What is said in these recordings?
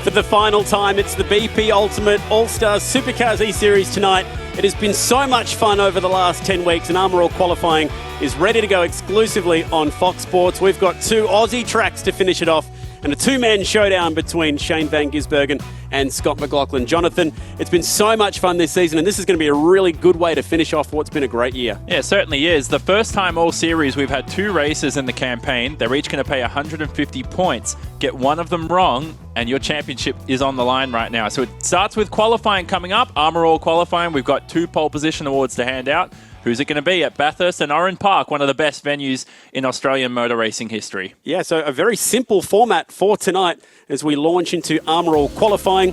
For the final time, it's the BP Ultimate All-Stars Supercars E-Series tonight. It has been so much fun over the last 10 weeks, and Armour All qualifying is ready to go exclusively on Fox Sports. We've got two Aussie tracks to finish it off, and a two-man showdown between Shane van Gisbergen and Scott McLaughlin. Jonathan, it's been so much fun this season, and this is going to be a really good way to finish off what's been a great year. Yeah, it certainly is. The first time all series, we've had two races in the campaign. They're each going to pay 150 points. Get one of them wrong, and your championship is on the line right now. So it starts with qualifying coming up. Armour All qualifying. We've got two pole position awards to hand out. Who's it going to be? At Bathurst and Oran Park, one of the best venues in Australian motor racing history. Yeah, so a very simple format for tonight as we launch into Armour All qualifying.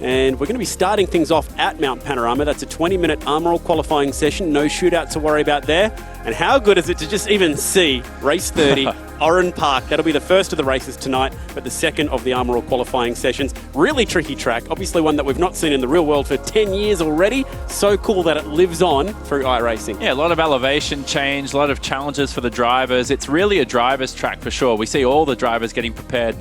And we're going to be starting things off at Mount Panorama. That's a 20-minute Armour All qualifying session. No shootout to worry about there. And how good is it to just even see race 30, Oran Park? That'll be the first of the races tonight, but the second of the Armour All qualifying sessions. Really tricky track. Obviously one that we've not seen in the real world for 10 years already. So cool that it lives on through iRacing. Yeah, a lot of elevation change, a lot of challenges for the drivers. It's really a driver's track for sure. We see all the drivers getting prepared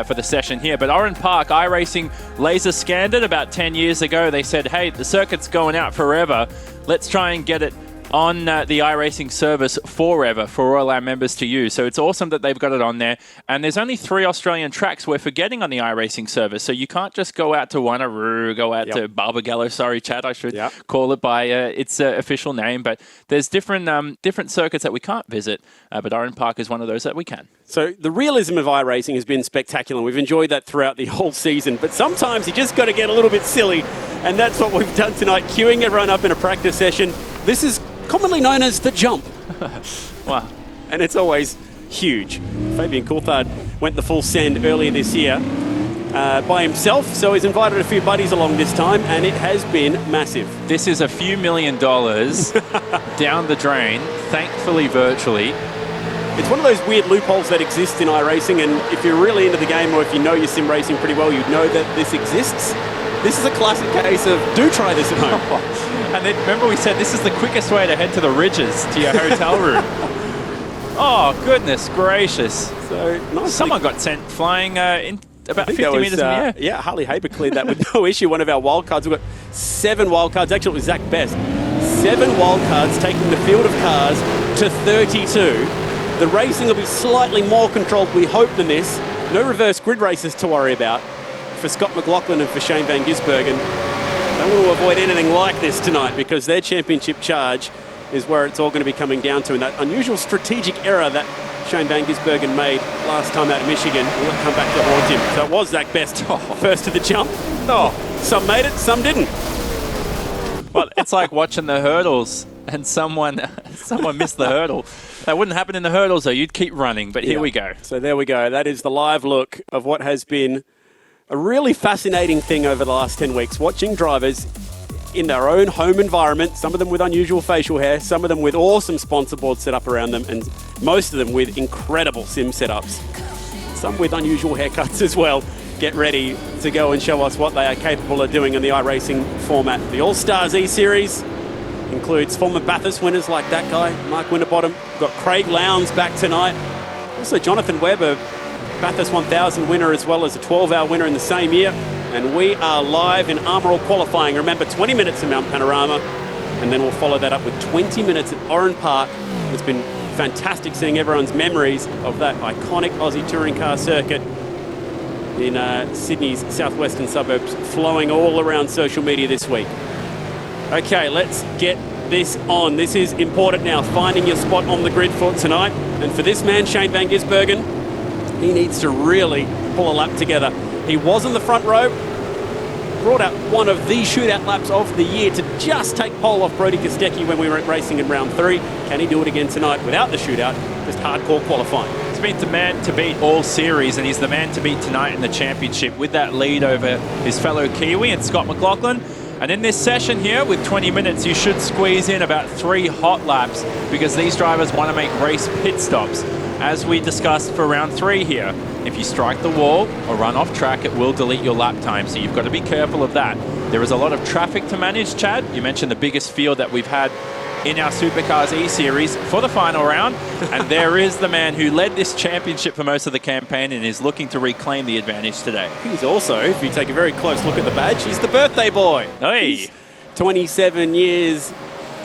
for the session here. But Oran Park, iRacing laser scanned it about 10 years ago. They said, hey, the circuit's going out forever. Let's try and get it on the iRacing service forever for all our members to use. So it's awesome that they've got it on there. And there's only 3 Australian tracks we're forgetting on the iRacing service. So you can't just go out to Wanneroo, go out to Barbagallo. Sorry, Chad, I should call it by its official name. But there's different circuits that we can't visit. But Oran Park is one of those that we can. So the realism of iRacing has been spectacular. We've enjoyed that throughout the whole season. But sometimes you just got to get a little bit silly. And that's what we've done tonight, queuing everyone up in a practice session. This is commonly known as the jump. Wow. And it's always huge. Fabian Coulthard went the full send earlier this year by himself, so he's invited a few buddies along this time, and it has been massive. This is a few $1 million down the drain, thankfully virtually. It's one of those weird loopholes that exist in iRacing, and if you're really into the game or if you know your sim racing pretty well, you'd know that this exists. This is a classic case of do try this at home. And then remember we said this is the quickest way to head to the ridges to your hotel room. Oh, goodness gracious. So nice. Someone got sent flying in about 50 metres in the air. Yeah, Harley Haber cleared that with no issue. One of our wildcards. We've got 7 wildcards. Actually, it was Zach Best. 7 wildcards taking the field of cars to 32. The racing will be slightly more controlled, we hope, than this. No reverse grid races to worry about for Scott McLaughlin and for Shane van Gisbergen. They want to avoid anything like this tonight because their championship charge is where it's all going to be coming down to. And that unusual strategic error that Shane van Gisbergen made last time out of Michigan will come back to haunt him. So it was Zach Best first to the jump. Oh, some made it, some didn't. Well, it's like watching the hurdles and someone missed the hurdle. That wouldn't happen in the hurdles though. You'd keep running, but here we go. So there we go. That is the live look of what has been a really fascinating thing over the last 10 weeks, watching drivers in their own home environment, some of them with unusual facial hair, some of them with awesome sponsor boards set up around them, and most of them with incredible sim setups. Some with unusual haircuts as well. Get ready to go and show us what they are capable of doing in the iRacing format. The All-Stars E-Series includes former Bathurst winners like that guy, Mark Winterbottom. We've got Craig Lowndes back tonight. Also Jonathan Webb, a Bathurst 1000 winner as well as a 12-hour winner in the same year. And we are live in Armour All qualifying. Remember, 20 minutes in Mount Panorama, and then we'll follow that up with 20 minutes at Oran Park. It's been fantastic seeing everyone's memories of that iconic Aussie touring car circuit in Sydney's southwestern suburbs flowing all around social media this week. Okay, let's get this on. This is important now, finding your spot on the grid for tonight. And for this man, Shane van Gisbergen, he needs to really pull a lap together. He was in the front row, brought out one of the shootout laps of the year to just take pole off Brody Kostecki when we were racing in round 3. Can he do it again tonight without the shootout? Just hardcore qualifying. He's been the man to beat all series, and he's the man to beat tonight in the championship with that lead over his fellow Kiwi and Scott McLaughlin. And in this session here, with 20 minutes, you should squeeze in about 3 hot laps because these drivers want to make race pit stops. As we discussed for round 3 here, if you strike the wall or run off track, it will delete your lap time. So you've got to be careful of that. There is a lot of traffic to manage, Chad. You mentioned the biggest field that we've had in our Supercars E-Series for the final round. And there is the man who led this championship for most of the campaign and is looking to reclaim the advantage today. He's also, if you take a very close look at the badge, he's the birthday boy. Hey. He's 27 years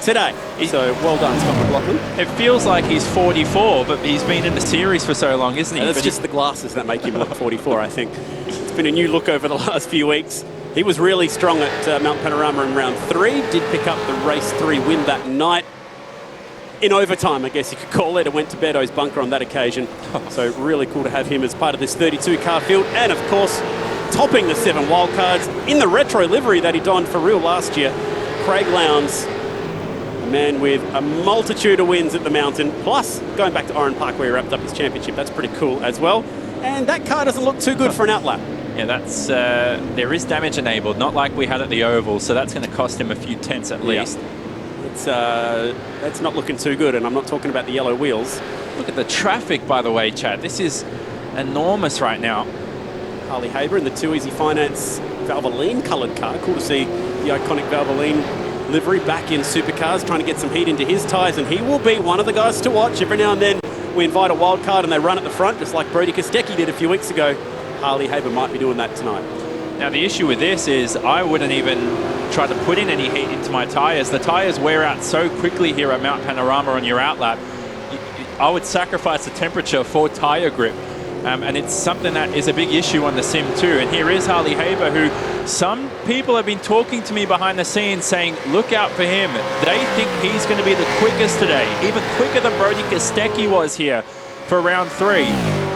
today. So well done, Scott McLaughlin. It feels like he's 44, but he's been in the series for so long, isn't he? That's just the glasses that make him look 44, I think. It's been a new look over the last few weeks. He was really strong at Mount Panorama in round 3, did pick up the race 3 win that night. In overtime, I guess you could call it. It went to Bedo's bunker on that occasion. So really cool to have him as part of this 32-car field. And, of course, topping the 7 wildcards in the retro livery that he donned for real last year, Craig Lowndes, a man with a multitude of wins at the mountain, plus going back to Oran Park where he wrapped up his championship. That's pretty cool as well. And that car doesn't look too good for an outlap. Yeah, that's there is damage enabled, not like we had at the Oval, so that's going to cost him a few tenths at least. That's not looking too good, and I'm not talking about the yellow wheels. Look at the traffic, by the way, Chad. This is enormous right now. Harley Haber in the Too Easy Finance Valvoline coloured car. Cool to see the iconic Valvoline livery back in Supercars, trying to get some heat into his tyres, and he will be one of the guys to watch. Every now and then we invite a wild card and they run at the front, just like Brody Kostecki did a few weeks ago. Harley Haber might be doing that tonight. Now, the issue with this is I wouldn't even try to put in any heat into my tyres. The tyres wear out so quickly here at Mount Panorama on your outlap. I would sacrifice the temperature for tyre grip. And it's something that is a big issue on the sim too. And here is Harley Haber, who some people have been talking to me behind the scenes saying, look out for him. They think he's going to be the quickest today, even quicker than Brody Kostecki was here for round 3.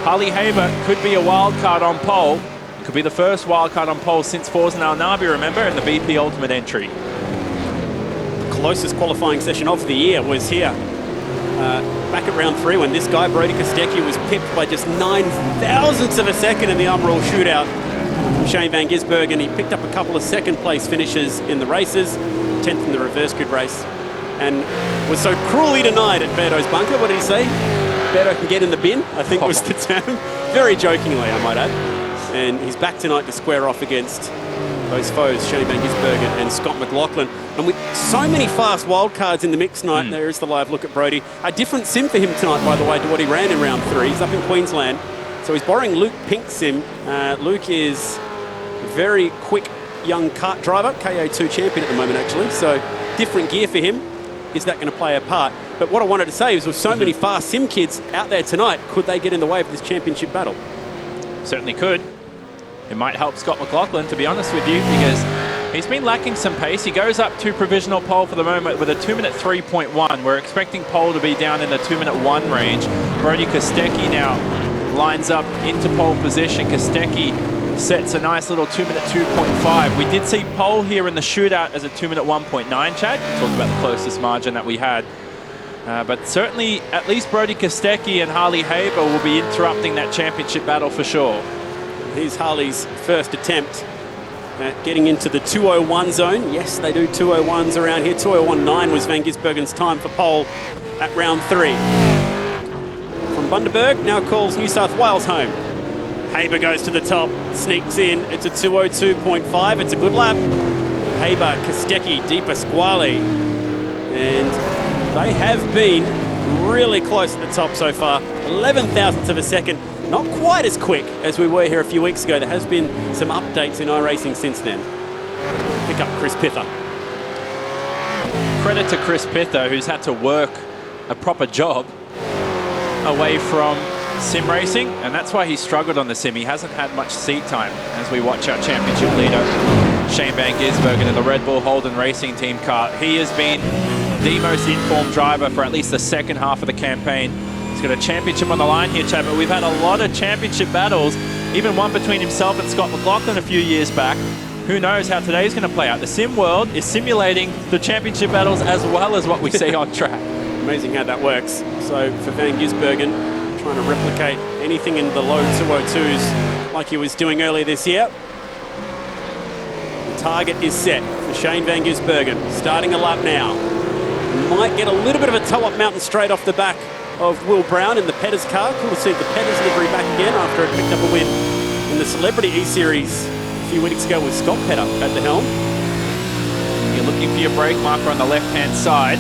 Harley Haber could be a wild card on pole. Could be the first wild card on pole since Forza Nabi, remember, in the BP Ultimate entry. The closest qualifying session of the year was here. Back at round 3 when this guy, Brody Kostecki, was pipped by just 9 thousandths of a second in the Umbrel shootout from Shane Van Gisbergen. He picked up a couple of second place finishes in the races, 10th in the reverse grid race, and was so cruelly denied at Bedo's bunker. What did he say? Bedo can get in the bin, I think was the term. Very jokingly, I might add. And he's back tonight to square off against those foes, Shane Van Gisbergen and Scott McLaughlin. And with so many fast wildcards in the mix tonight, there is the live look at Brody. A different sim for him tonight, by the way, to what he ran in round 3. He's up in Queensland. So he's borrowing Luke Pink's sim. Luke is a very quick young kart driver, KO2 champion at the moment, actually. So different gear for him. Is that going to play a part? But what I wanted to say is with so many fast sim kids out there tonight, could they get in the way of this championship battle? Certainly could. It might help Scott McLaughlin, to be honest with you, because he's been lacking some pace. He goes up to provisional pole for the moment with a 2-minute 3.1. We're expecting pole to be down in the 2-minute 1 range. Brody Kostecki now lines up into pole position. Kostecki sets a nice little 2-minute 2.5. We did see pole here in the shootout as a 2-minute 1.9, Chad. Talk about the closest margin that we had. But certainly, at least Brody Kostecki and Harley Haber will be interrupting that championship battle for sure. Here's Harley's first attempt at getting into the 201 zone. Yes, they do 201s around here. 201.9 was Van Gisbergen's time for pole at round 3. From Bundaberg, now calls New South Wales home. Haber goes to the top, sneaks in. It's a 202.5. It's a good lap. Haber, Kostecki, Di Pasquale. And they have been really close at the top so far. 11 thousandths of a second. Not quite as quick as we were here a few weeks ago. There has been some updates in iRacing since then. Pick up Chris Pither. Credit to Chris Pither, who's had to work a proper job away from sim racing, and that's why he struggled on the sim. He hasn't had much seat time as we watch our championship leader, Shane Van Gisbergen, in the Red Bull Holden Racing Team car. He has been the most informed driver for at least the second half of the campaign. He's got a championship on the line here, Chad, but we've had a lot of championship battles, even one between himself and Scott McLaughlin a few years back. Who knows how today's going to play out? The sim world is simulating the championship battles as well as what we see on track. Amazing how that works. So for Van Gisbergen, trying to replicate anything in the low 202s like he was doing earlier this year. The target is set for Shane Van Gisbergen, starting a lap now. Might get a little bit of a toe-up mountain straight off the back of Will Brown in the Petters car. Cool to see the Petters livery back again after it picked up a win in the Celebrity E-Series a few weeks ago with Scott Petter at the helm. You're looking for your brake marker on the left-hand side.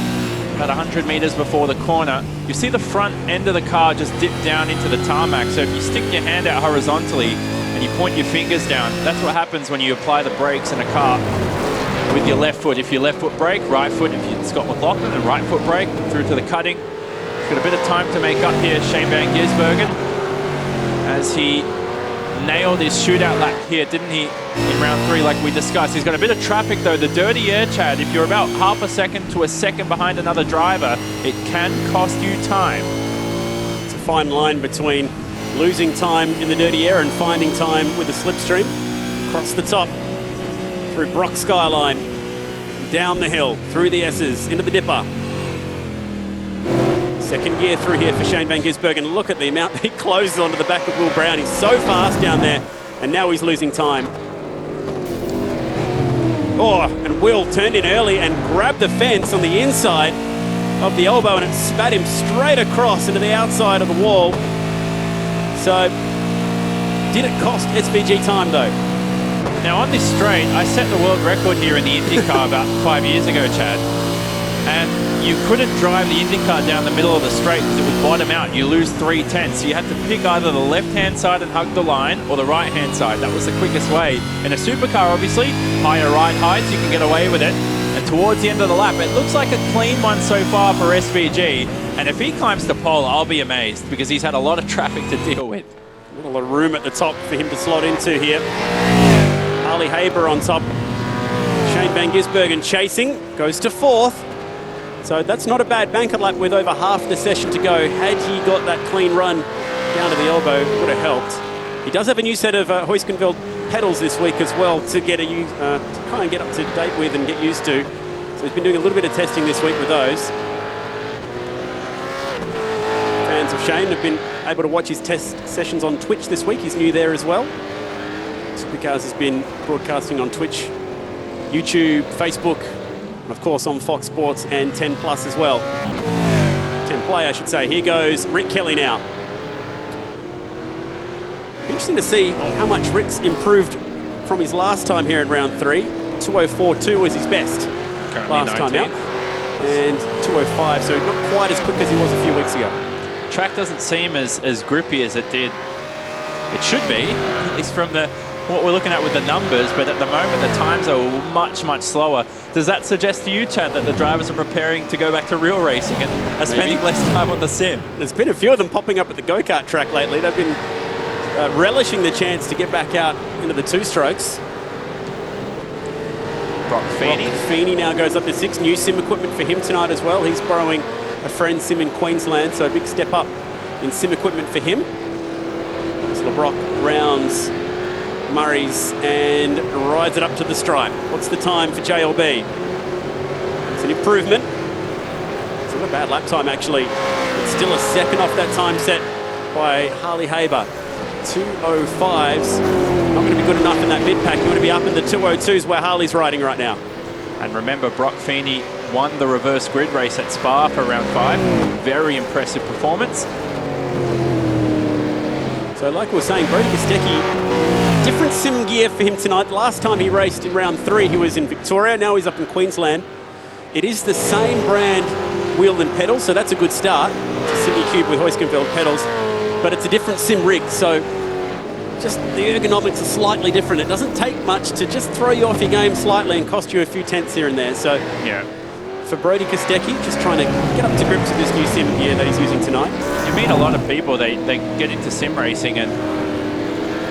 about 100 meters before the corner, you see the front end of the car just dip down into the tarmac. So if you stick your hand out horizontally and you point your fingers down, that's what happens when you apply the brakes in a car with your left foot. If you left foot brake, right foot if you're Scott McLaughlin, and right foot brake through to the cutting. He's got a bit of time to make up here, Shane Van Gisbergen, as he nailed his shootout lap here, didn't he, in round 3 like we discussed. He's got a bit of traffic though. The dirty air, Chad, if you're about half a second to a second behind another driver, it can cost you time. It's a fine line between losing time in the dirty air and finding time with the slipstream. Across the top, through Brock Skyline, down the hill, through the S's, into the dipper. Second gear through here for Shane Van Gisbergen. Look at the amount that he closes onto the back of Will Brown. He's so fast down there, and now he's losing time. Oh, and Will turned in early and grabbed the fence on the inside of the elbow, and it spat him straight across into the outside of the wall. So, did it cost SVG time though? Now on this straight, I set the world record here in the IndyCar about 5 years ago, Chad. And you couldn't drive the IndyCar down the middle of the straight because it would bottom out. You lose 3/10. So you had to pick either the left-hand side and hug the line or the right-hand side. That was the quickest way. In a supercar, obviously, higher ride heights, you can get away with it. And towards the end of the lap, it looks like a clean one so far for SVG. And if he climbs the pole, I'll be amazed because he's had a lot of traffic to deal with. A lot of room at the top for him to slot into here. Harley Haber on top. Shane Van Gisbergen chasing, goes to 4th. So that's not a bad banker lap with over half the session to go. Had he got that clean run down to the elbow, it would have helped. He does have a new set of Huiskenveld pedals this week as well to get to try and get up to date with and get used to. So he's been doing a little bit of testing this week with those. Fans of Shane have been able to watch his test sessions on Twitch this week. He's new there as well. Supercars has been broadcasting on Twitch, YouTube, Facebook, and of course on Fox Sports and 10 Plus as well. 10 Play, I should say. Here goes Rick Kelly now. Interesting to see how much Rick's improved from his last time here in round 3. 2:04.2 was his best Currently last 19th. time out. And 2:05, so not quite as quick as he was a few weeks ago. Track doesn't seem as grippy as it did. It should be, at least from what we're looking at with the numbers, but at the moment the times are much, much slower. Does that suggest to you, Chad, that the drivers are preparing to go back to real racing and are spending less time on the sim? There's been a few of them popping up at the go-kart track lately. They've been relishing the chance to get back out into the 2-strokes. Brock Feeney. Feeney now goes up to 6. New sim equipment for him tonight as well. He's borrowing a friend's sim in Queensland, so a big step up in sim equipment for him. So LeBrock rounds Murray's and rides it up to the stripe. What's the time for JLB? It's an improvement. It's not a bad lap time actually. It's still a second off that time set by Harley Haber. 2:05's not going to be good enough in that mid-pack. You want to be up in the 2:02s where Harley's riding right now. And remember, Brock Feeney won the reverse grid race at Spa for round 5. Very impressive performance. So like we were saying, Brody Kostecki, different sim gear for him tonight. Last time he raced in round 3, he was in Victoria. Now he's up in Queensland. It is the same brand wheel and pedals, so that's a good start. It's a Simi-Cube with Huiskenveld pedals, but it's a different sim rig, so just the ergonomics are slightly different. It doesn't take much to just throw you off your game slightly and cost you a few tenths here and there. So yeah, for Brody Kostecki, just trying to get up to grips with this new sim gear that he's using tonight. You meet a lot of people, they get into sim racing and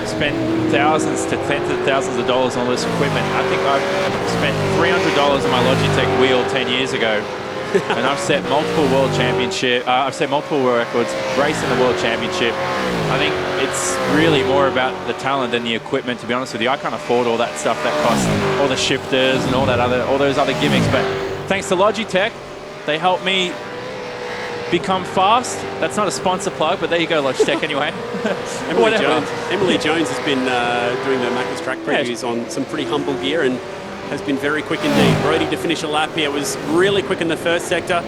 spend thousands to tens of thousands of dollars on all this equipment. I think I've spent $300 on my Logitech wheel 10 years ago. And I've set multiple world championship, I've set multiple world records, raced in the world championship. I think it's really more about the talent than the equipment, to be honest with you. I can't afford all that stuff that costs, all the shifters and all those other gimmicks. But thanks to Logitech, they help me become fast. That's not a sponsor plug, but there you go, Logitech anyway. Emily Jones has been doing the Macca's track previews on some pretty humble gear and has been very quick indeed. Brody to finish a lap here was really quick in the first sector.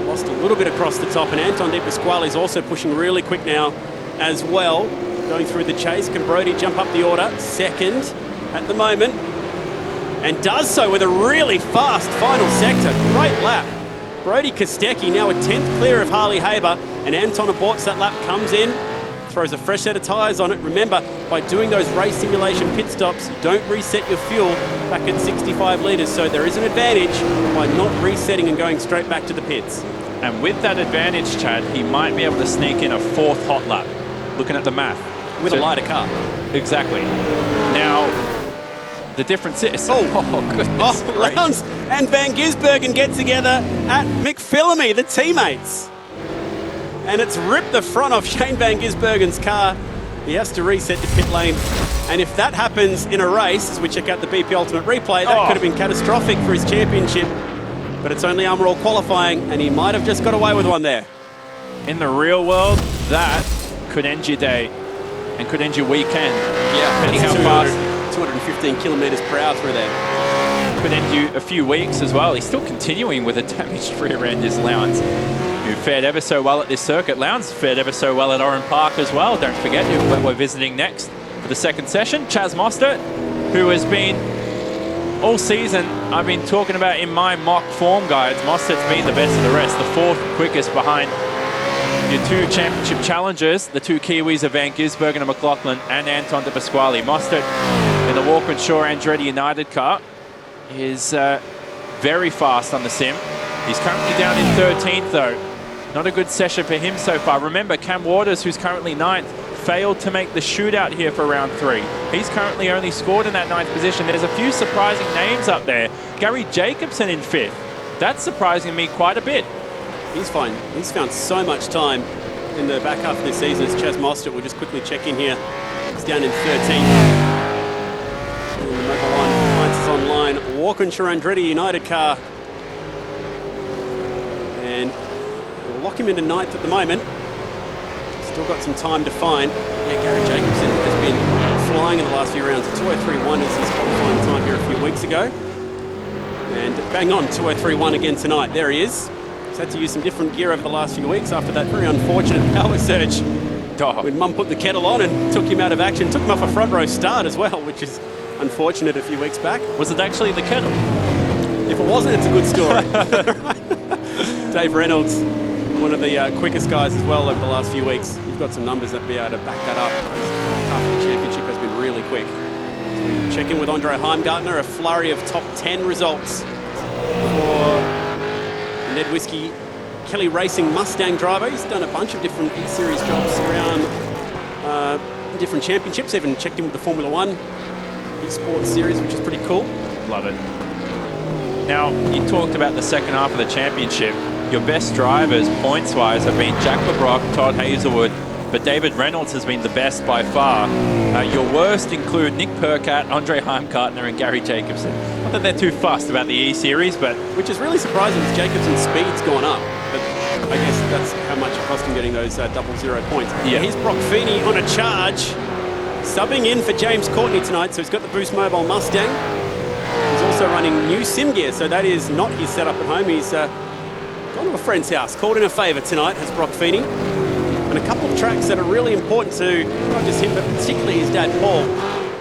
Lost a little bit across the top, and Anton De Pasquale is also pushing really quick now as well. Going through the chase, can Brody jump up the order? Second at the moment, and does so with a really fast final sector. Great lap Brody Kostecki now a 10th clear of Harley Haber, and Anton aborts that lap, comes in, throws a fresh set of tyres on it. Remember, by doing those race simulation pit stops, you don't reset your fuel back at 65 litres, so there is an advantage by not resetting and going straight back to the pits. And with that advantage, Chad, he might be able to sneak in a 4th hot lap, looking at the math. With a lighter car. Exactly. Now, the difference is... Oh, goodness. Lowndes and Van Gisbergen get together at McPhillamy, the teammates. And it's ripped the front off Shane Van Gisbergen's car. He has to reset to pit lane. And if that happens in a race, as we check out the BP Ultimate Replay, that could have been catastrophic for his championship. But it's only Armour All qualifying, and he might have just got away with one there. In the real world, that could end your day and could end your weekend. Yeah, depending how fast. 215 kilometres per hour through there. Could end you a few weeks as well. He's still continuing with a damaged rear end, is Lowndes, who fared ever so well at this circuit. Lowndes fared ever so well at Oran Park as well. Don't forget who we're visiting next for the second session. Chaz Mostert, who has been all season, I've been talking about in my mock form guides, Mostert's been the best of the rest, the 4th quickest behind your 2 championship challengers, the 2 Kiwis of Van Gisbergen and McLaughlin, and Anton de Pasquale. Mostert in the Walker and Shaw Andretti United car is very fast on the sim. He's currently down in 13th though. Not a good session for him so far. Remember, Cam Waters, who's currently 9th, failed to make the shootout here for round 3. He's currently only scored in that 9th position. There's a few surprising names up there. Gary Jacobson in 5th. That's surprising me quite a bit. He's fine. He's found so much time in the back half of this season as Chaz Mostert. We'll just quickly check in here. He's down in 13th. And the Mobil 1 appliances online. Walkinshaw Andretti United car. And we'll lock him into 9th at the moment. Still got some time to find. Yeah, Gary Jacobson has been flying in the last few rounds. 2:03.1 is his qualifying time here a few weeks ago. And bang on, 2:03.1 again tonight. There he is. He's had to use some different gear over the last few weeks after that very unfortunate power surge when Mum put the kettle on and took him out of action. Took him off a front row start as well, which is unfortunate a few weeks back. Was it actually the kettle? If it wasn't, it's a good story. Dave Reynolds, one of the quickest guys as well over the last few weeks. You've got some numbers that be able to back that up. Half of the championship has been really quick. So we check in with Andre Heimgartner, a flurry of top 10 results for Ned Whiskey Kelly Racing Mustang driver. He's done a bunch of different E-Series jobs around different championships, even checked in with the Formula 1 eSports series, which is pretty cool. Love it. Now, you talked about the second half of the championship. Your best drivers, points-wise, have been Jack LeBrock, Todd Hazelwood, but David Reynolds has been the best by far. Your worst include Nick Percat, Andre Heimgartner, and Gary Jacobson. Not that they're too fussed about the E-Series, but... Which is really surprising because Jacobson's speed's gone up. But I guess that's how much it cost him getting those 0-0 points. Yeah. Here's Brock Feeney on a charge. Subbing in for James Courtney tonight, so he's got the Boost Mobile Mustang. He's also running new sim gear, so that is not his setup at home. He's gone to a friend's house, called in a favour tonight, has Brock Feeney. And a couple of tracks that are really important to not just him, but particularly his dad, Paul.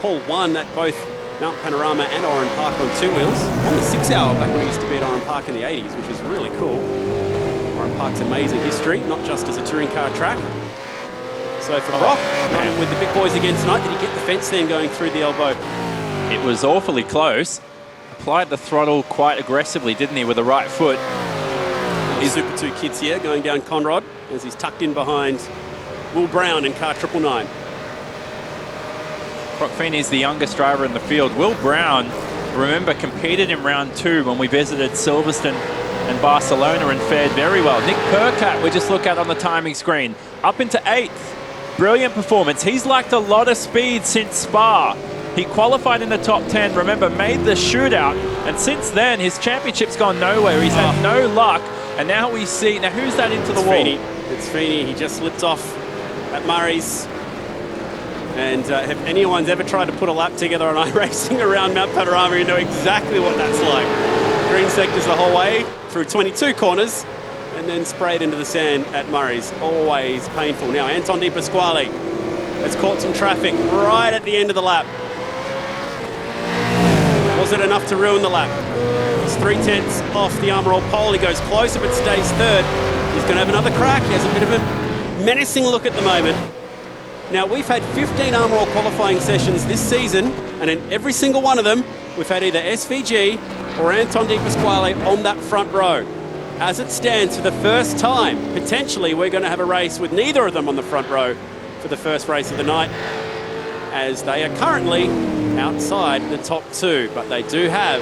Paul won at both Mount Panorama and Oran Park on 2 wheels on the 6 hour back when he used to be at Oran Park in the 80s, which is really cool. Oran Park's amazing history, not just as a touring car track. So for Brock, running with the big boys again tonight, did he get the fence then going through the elbow? It was awfully close. Applied the throttle quite aggressively, didn't he, with the right foot. His Super 2 kids here going down Conrod as he's tucked in behind Will Brown in car 999. Brock Feeney is the youngest driver in the field. Will Brown, remember, competed in round 2 when we visited Silverstone and Barcelona and fared very well. Nick Percat, we just look at on the timing screen, up into 8th. Brilliant performance. He's lacked a lot of speed since Spa. He qualified in the top 10, remember, made the shootout, and since then his championship's gone nowhere. He's had no luck, and now we see, now who's that into the wall? Feeney. It's Feeney. He just slipped off at Murray's. And if anyone's ever tried to put a lap together on iRacing around Mount Panorama, you know exactly what that's like. Green sectors the whole way through 22 corners and then sprayed into the sand at Murray's. Always painful. Now Anton de Pasquale has caught some traffic right at the end of the lap. Was it enough to ruin the lap? He's 3/10 off the Armour All pole. He goes closer but stays third. He's going to have another crack. He has a bit of a menacing look at the moment. Now, we've had 15 Armour All qualifying sessions this season, and in every single one of them, we've had either SVG or Anton De Pasquale on that front row. As it stands, for the first time, potentially we're going to have a race with neither of them on the front row for the first race of the night, as they are currently outside the top two, but they do have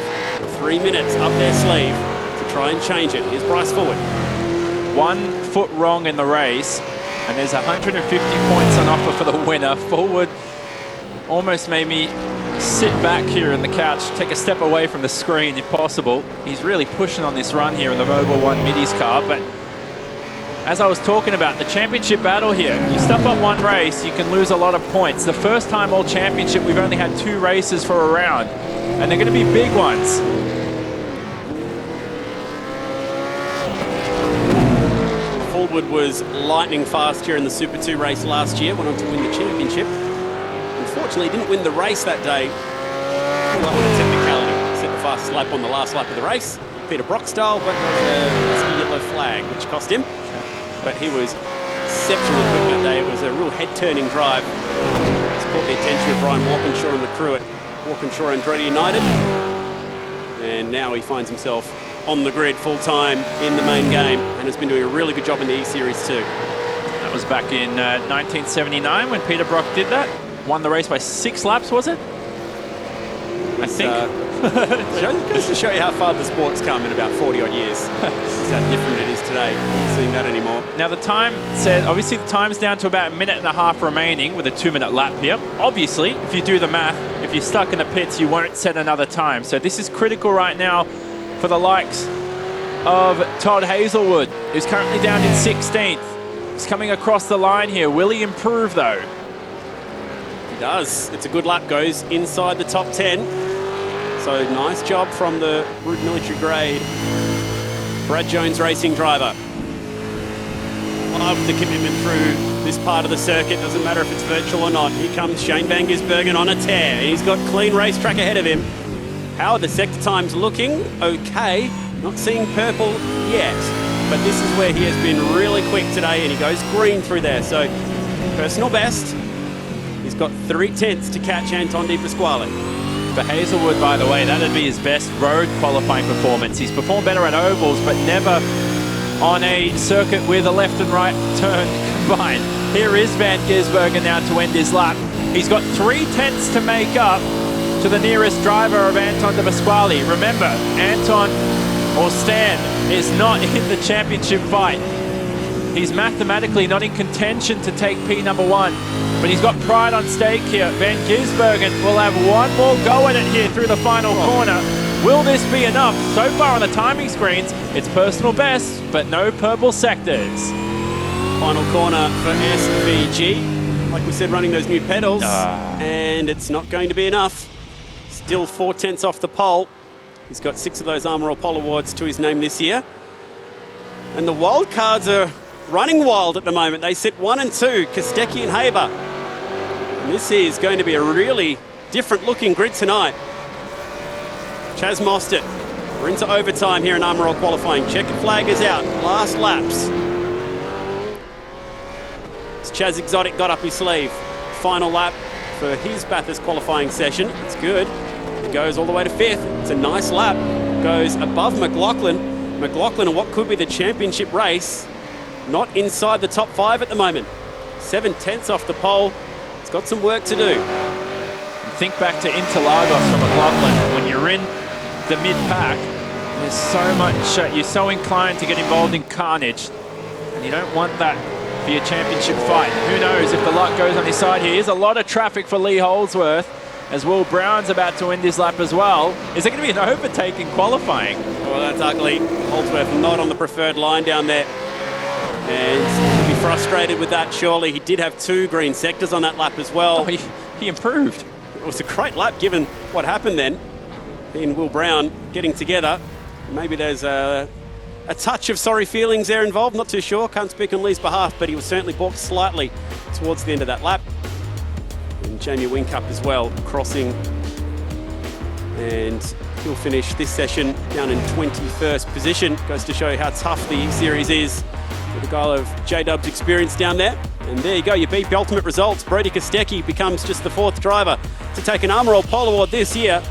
3 minutes up their sleeve to try and change it. Here's Bryce Forward. 1 foot wrong in the race, and there's 150 points on offer for the winner. Forward almost made me sit back here in the couch, take a step away from the screen if possible. He's really pushing on this run here in the Mobil 1 Middies car, but as I was talking about, the championship battle here, you step up one race, you can lose a lot of points. The first time all championship, we've only had 2 races for a round, and they're going to be big ones. Forward was lightning fast here in the Super 2 race last year, went on to win the championship. Unfortunately, didn't win the race that day. Well, on a technicality, set the fastest lap on the last lap of the race. Peter Brock style, but a yellow flag, which cost him. But he was exceptionally quick that day. It was a real head-turning drive. It's caught the attention of Brian Walkinshaw and the crew at Walkinshaw Andretti United. And now he finds himself on the grid full-time in the main game and has been doing a really good job in the E-Series too. That was back in 1979 when Peter Brock did that. Won the race by 6 laps, was it? I think. Goes to show you how far the sport's come in about 40-odd years. That's how different it is today. Not seeing that anymore. Now the time said, obviously the time's down to about 1.5 minutes remaining with a 2-minute lap here. Obviously, if you do the math, if you're stuck in the pits, you won't set another time. So this is critical right now for the likes of Todd Hazelwood, who's currently down in 16th. He's coming across the line here. Will he improve though? He does. It's a good lap, goes inside the top 10. So nice job from the Root Military Grade Brad Jones racing driver. Love the commitment through this part of the circuit. Doesn't matter if it's virtual or not. Here comes Shane Van Gisbergen on a tear. He's got clean racetrack ahead of him. How are the sector times looking? Okay. Not seeing purple yet. But this is where he has been really quick today, and he goes green through there. So personal best. He's got 3/10 to catch Anton De Pasquale. For Hazelwood, by the way, that'd be his best road qualifying performance. He's performed better at ovals, but never on a circuit with a left and right turn combined. Here is Van Gisbergen now to end his lap. He's got 3/10 to make up to the nearest driver of Anton De Pasquale. Remember, Anton or Stan is not in the championship fight. He's mathematically not in contention to take P1, but he's got pride on stake here. Van Gisbergen will have one more go at it here through the final corner. Will this be enough? So far on the timing screens, it's personal best, but no purple sectors. Final corner for SVG. Like we said, running those new pedals, and it's not going to be enough. Still 4/10 off the pole. He's got 6 of those Armour All Pole awards to his name this year. And the wild cards are running wild at the moment. They sit 1 and 2, Kostecki and Haber. And this is going to be a really different looking grid tonight. Chaz Mostert. We're into overtime here in Armour All qualifying. Checkered flag is out. Last laps. As Chaz Exotic got up his sleeve. Final lap for his Bathurst qualifying session. It's good. It goes all the way to 5th. It's a nice lap. Goes above McLaughlin. McLaughlin in what could be the championship race. Not inside the top 5 at the moment. 7/10 off the pole. It's got some work to do. Think back to Interlagos from McLaughlin. When you're in the mid-pack, there's so much, you're so inclined to get involved in carnage. And you don't want that for your championship fight. Who knows if the luck goes on his side here. Here's a lot of traffic for Lee Holdsworth, as Will Brown's about to end his lap as well. Is there going to be an overtake in qualifying? Well, that's ugly. Holdsworth not on the preferred line down there. And he'll be frustrated with that, surely. He did have 2 green sectors on that lap as well. Oh, he improved. It was a great lap given what happened then. He and Will Brown getting together. Maybe there's a touch of sorry feelings there involved. Not too sure. Can't speak on Lee's behalf, but he was certainly balked slightly towards the end of that lap. And Jamie Whincup as well, crossing And he'll finish this session down in 21st position. Goes to show you how tough the E-Series is with the guy of J-Dub's experience down there. And there you go, your BP Ultimate results. Brody Kostecki becomes just the 4th driver to take an Armour All Pole Award this year.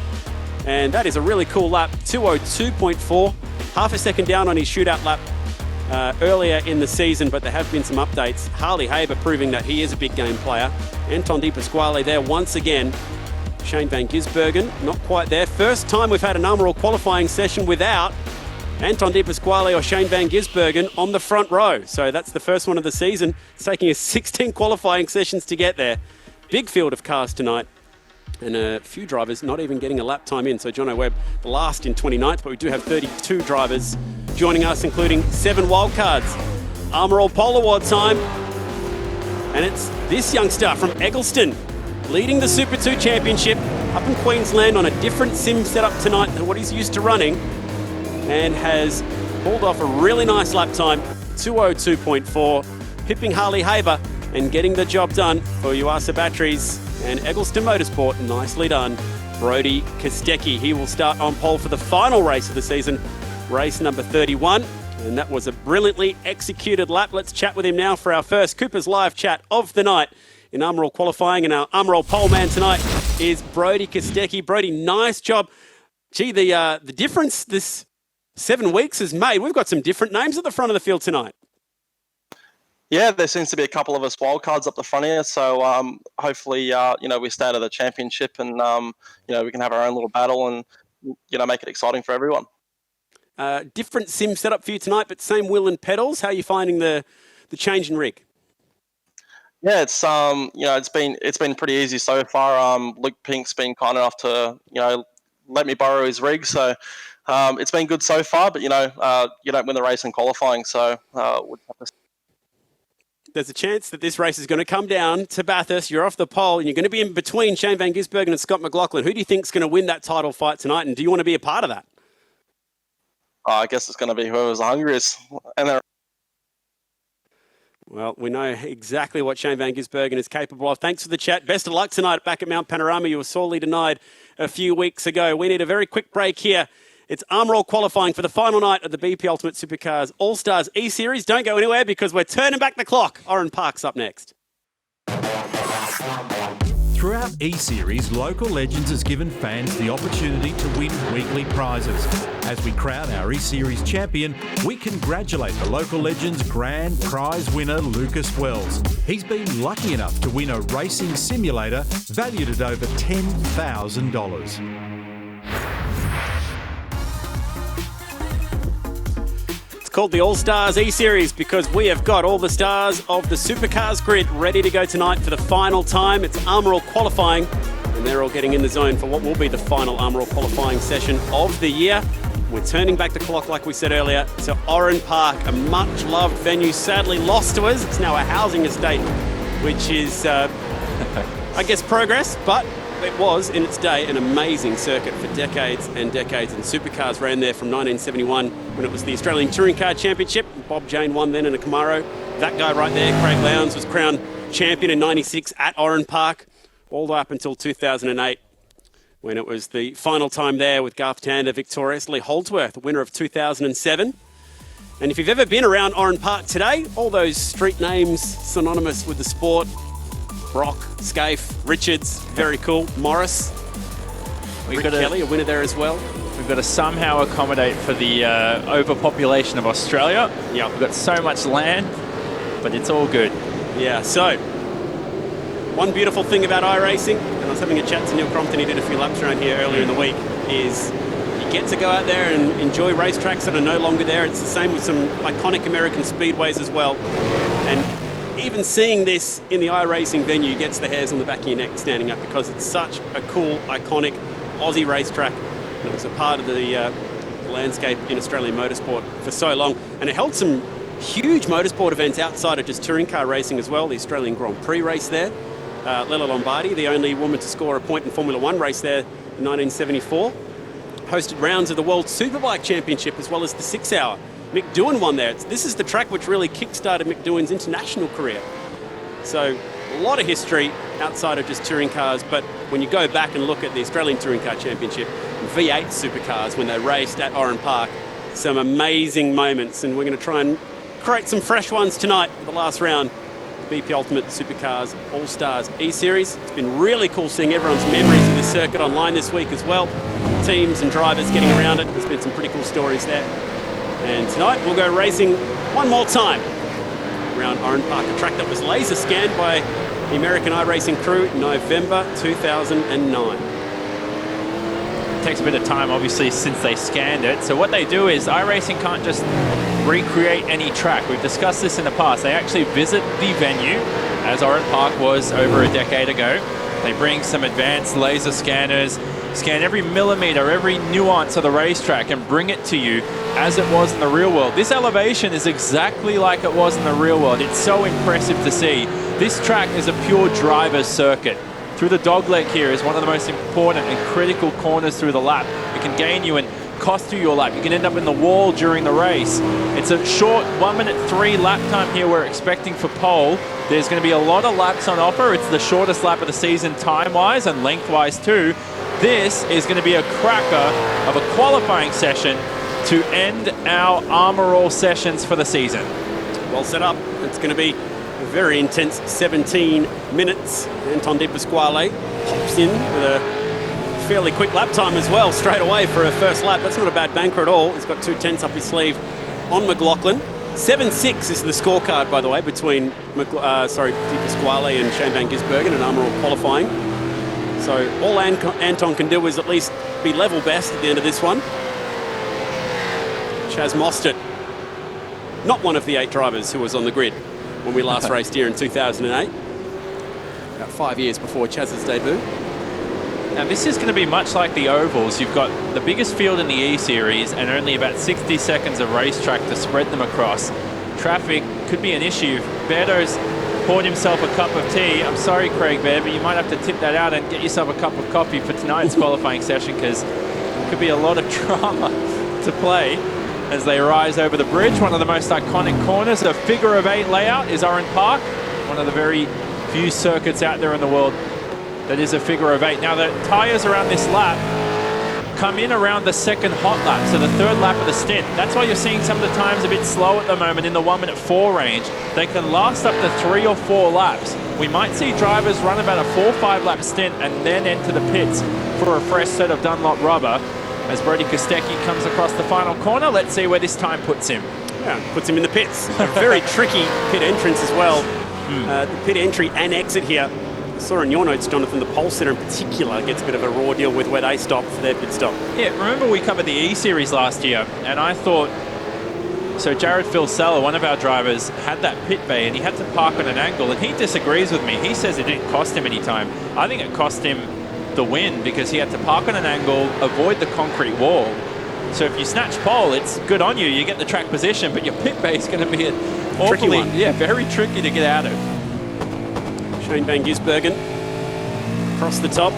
And that is a really cool lap, 2:02.4. Half a second down on his shootout lap earlier in the season, but there have been some updates. Harley Haber proving that he is a big game player. Anton De Pasquale there once again. Shane Van Gisbergen, not quite there. First time we've had an Armour All qualifying session without Anton De Pasquale or Shane Van Gisbergen on the front row. So that's the first one of the season. It's taking us 16 qualifying sessions to get there. Big field of cars tonight. And a few drivers not even getting a lap time in. So Jono Webb, the last in 29th, but we do have 32 drivers joining us, including 7 wildcards. Armour All Pole Award time. And it's this youngster from Eggleston, leading the Super 2 Championship up in Queensland on a different sim setup tonight than what he's used to running, and has pulled off a really nice lap time, 2:02.4, pipping Harley Haber and getting the job done for Yuasa Batteries and Eggleston Motorsport. Nicely done, Brody Kostecki. He will start on pole for the final race of the season, race number 31. And that was a brilliantly executed lap. Let's chat with him now for our first Cooper's Live chat of the night in Armour All qualifying. And our Armour All pole man tonight is Brody Kostecki. Brody, nice job. Gee, the difference this 7 weeks has made. We've got some different names at the front of the field tonight. Yeah, there seems to be a couple of us wildcards up the front here. So hopefully, we stay out of the championship and, we can have our own little battle and, make it exciting for everyone. Different sim setup for you tonight, but same wheel and pedals. How are you finding the change in rig? Yeah, it's been pretty easy so far. Luke Pink's been kind enough to let me borrow his rig, so it's been good so far. But you don't win the race in qualifying, so we'll have to. There's a chance that this race is going to come down to Bathurst. You're off the pole, and you're going to be in between Shane Van Gisbergen and Scott McLaughlin. Who do you think is going to win that title fight tonight, and do you want to be a part of that? I guess it's going to be whoever's the hungriest. Well, we know exactly what Shane Van Gisbergen is capable of. Thanks for the chat. Best of luck tonight back at Mount Panorama. You were sorely denied a few weeks ago. We need a very quick break here. It's Armour All qualifying for the final night of the BP Ultimate Supercars All-Stars E-Series. Don't go anywhere because we're turning back the clock. Oran Park's up next. Throughout E-Series, Local Legends has given fans the opportunity to win weekly prizes. As we crown our E-Series champion, we congratulate the Local Legends grand prize winner, Lucas Wells. He's been lucky enough to win a racing simulator valued at over $10,000. Called the All-Stars E-Series because we have got all the stars of the Supercars grid ready to go tonight for the final time. It's Armour All qualifying, and they're all getting in the zone for what will be the final Armour All qualifying session of the year. We're turning back the clock, like we said earlier, to Oran Park, a much-loved venue, sadly lost to us. It's now a housing estate, which is, I guess, progress, but it was, in its day, an amazing circuit for decades and decades, and Supercars ran there from 1971 when it was the Australian Touring Car Championship. Bob Jane won then in a Camaro. That guy right there, Craig Lowndes, was crowned champion in 96 at Oran Park, all the way up until 2008, when it was the final time there with Garth Tander victorious. Lee Holdsworth, the winner of 2007. And if you've ever been around Oran Park today, all those street names synonymous with the sport, Brock, Scaife, Richards, very cool. Morris, Rick Kelly, a winner there as well. We've got to somehow accommodate for the overpopulation of Australia. Yeah, we've got so much land, but it's all good. Yeah, so one beautiful thing about iRacing, and I was having a chat to Neil Crompton, he did a few laps around here earlier in the week, is you get to go out there and enjoy racetracks that are no longer there. It's the same with some iconic American speedways as well. And even seeing this in the iRacing venue gets the hairs on the back of your neck standing up because it's such a cool, iconic Aussie racetrack. And it was a part of the landscape in Australian motorsport for so long. And it held some huge motorsport events outside of just touring car racing as well. The Australian Grand Prix race there. Lella Lombardi, the only woman to score a point in Formula One race there in 1974. Hosted rounds of the World Superbike Championship as well as the 6 Hour. Mick Doohan won there. This is the track which really kick-started Mick Doohan's international career. So a lot of history outside of just touring cars, but when you go back and look at the Australian Touring Car Championship, V8 supercars when they raced at Oran Park. Some amazing moments, and we're going to try and create some fresh ones tonight for the last round. BP Ultimate Supercars All-Stars E-Series. It's been really cool seeing everyone's memories of this circuit online this week as well. Teams and drivers getting around it. There's been some pretty cool stories there. And tonight we'll go racing one more time around Oran Park, a track that was laser scanned by the American iRacing crew in November 2009. It takes a bit of time, obviously, since they scanned it. So what they do is iRacing can't just recreate any track. We've discussed this in the past. They actually visit the venue, as Oran Park was over a decade ago. They bring some advanced laser scanners, scan every millimeter, every nuance of the racetrack, and bring it to you as it was in the real world. This elevation is exactly like it was in the real world. It's so impressive to see. This track is a pure driver's circuit. Through the dogleg here is one of the most important and critical corners through the lap. It can gain you and cost you your lap. You can end up in the wall during the race. It's a short 1:03 lap time here we're expecting for pole. There's going to be a lot of laps on offer. It's the shortest lap of the season time-wise and length-wise too. This is going to be a cracker of a qualifying session to end our Armour All sessions for the season. Well set up. It's going to be a very intense 17 minutes. Anton De Pasquale pops in with a fairly quick lap time as well, straight away for a first lap. That's not a bad banker at all. He's got 2/10 up his sleeve on McLaughlin. 7-6 is the scorecard, by the way, between De Pasquale and Shane Van Gisbergen in Armour All qualifying. So all Anton can do is at least be level best at the end of this one. Chaz Mostert, not one of the 8 drivers who was on the grid when we last raced here in 2008, about 5 years before Chaz's debut. Now this is going to be much like the ovals. You've got the biggest field in the E-Series and only about 60 seconds of racetrack to spread them across. Traffic could be an issue. Berto's poured himself a cup of tea. I'm sorry, Craig Baird, but you might have to tip that out and get yourself a cup of coffee for tonight's qualifying session, because there could be a lot of drama to play as they rise over the bridge. One of the most iconic corners, a figure of 8 layout, is Oran Park, one of the very few circuits out there in the world that is a figure of 8. Now the tyres around this lap come in around the second hot lap, so the third lap of the stint. That's why you're seeing some of the times a bit slow at the moment in the 1:04 range. They can last up to 3 or 4 laps. We might see drivers run about a 4-5 lap stint and then enter the pits for a fresh set of Dunlop rubber. As Brody Kostecki comes across the final corner, let's see where this time puts him. Yeah, puts him in the pits. A very tricky pit entrance as well. The pit entry and exit here. I saw in your notes, Jonathan, the pole sitter in particular gets a bit of a raw deal with where they stop for their pit stop. Yeah, remember we covered the E-Series last year, and I thought, so Jared Filsella, one of our drivers, had that pit bay and he had to park on an angle, and he disagrees with me. He says it didn't cost him any time. I think it cost him the win, because he had to park on an angle, avoid the concrete wall. So if you snatch pole, it's good on you. You get the track position, but your pit bay is going to be awfully, very tricky to get out of. Shane Van Gisbergen across the top.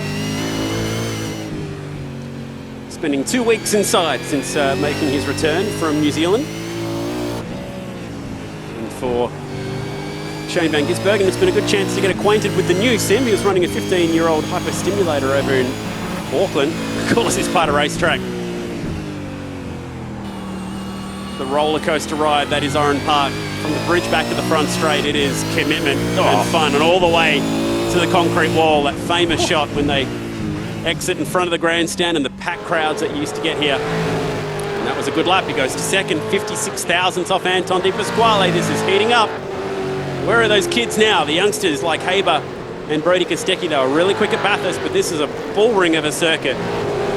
Spending 2 weeks inside since making his return from New Zealand. And for Shane Van Gisbergen, it's been a good chance to get acquainted with the new sim. He was running a 15-year-old hyperstimulator over in Auckland. Of course, this part of racetrack. The roller coaster ride that is Oran Park. From the bridge back to the front straight, it is commitment and fun, and all the way to the concrete wall. That famous shot when they exit in front of the grandstand and the packed crowds that you used to get here. And that was a good lap. He goes to second, 56 thousandths off Anton De Pasquale. This is heating up. Where are those kids now? The youngsters like Haber and Brody Kostecki. They were really quick at Bathurst, but this is a bull ring of a circuit.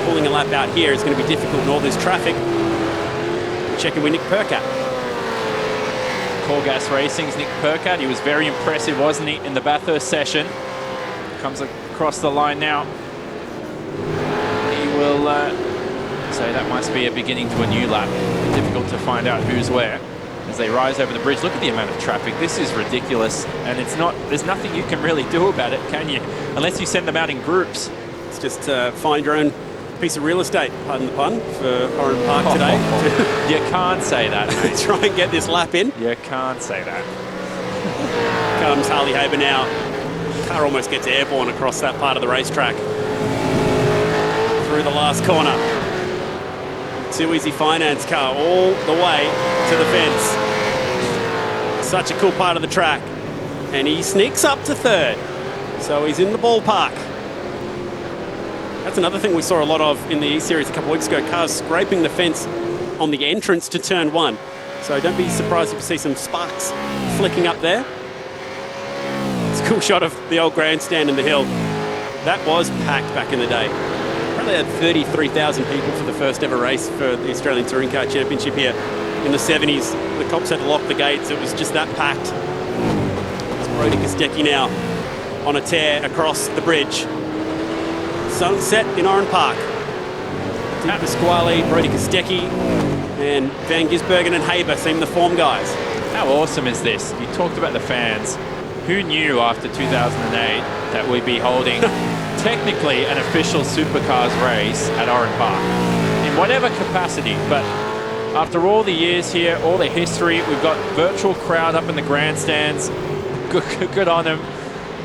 Pulling a lap out here is going to be difficult in all this traffic. Checking with Nick Percat. Core Gas Racing's Nick Percat. He was very impressive, wasn't he, in the Bathurst session. Comes across the line now. He will say that must be a beginning to a new lap. Difficult to find out who's where as they rise over the bridge. Look at the amount of traffic. This is ridiculous, and there's nothing you can really do about it, can you? Unless you send them out in groups. It's just find your own piece of real estate, pardon the pun, for Oran Park today. You can't say that, mate. Try and get this lap in. You can't say that. Comes Harley Haber now. Car almost gets airborne across that part of the racetrack. through the last corner. Too Easy Finance car all the way to the fence. Such a cool part of the track. And he sneaks up to third. So he's in the ballpark. That's another thing we saw a lot of in the E-Series a couple of weeks ago. Cars scraping the fence on the entrance to turn 1. So don't be surprised if you see some sparks flicking up there. It's a cool shot of the old grandstand in the hill. That was packed back in the day. Probably had 33,000 people for the first ever race for the Australian Touring Car Championship here in the 70s. The cops had to lock the gates. It was just that packed. It's Brody Kostecki now on a tear across the bridge. Sunset in Oran Park. Pat Pasquale, Brody Kostecki, and Van Gisbergen and Haber seem the form guys. How awesome is this? You talked about the fans. Who knew after 2008 that we'd be holding technically an official supercars race at Oran Park in whatever capacity? But after all the years here, all the history, we've got virtual crowd up in the grandstands. Good on them.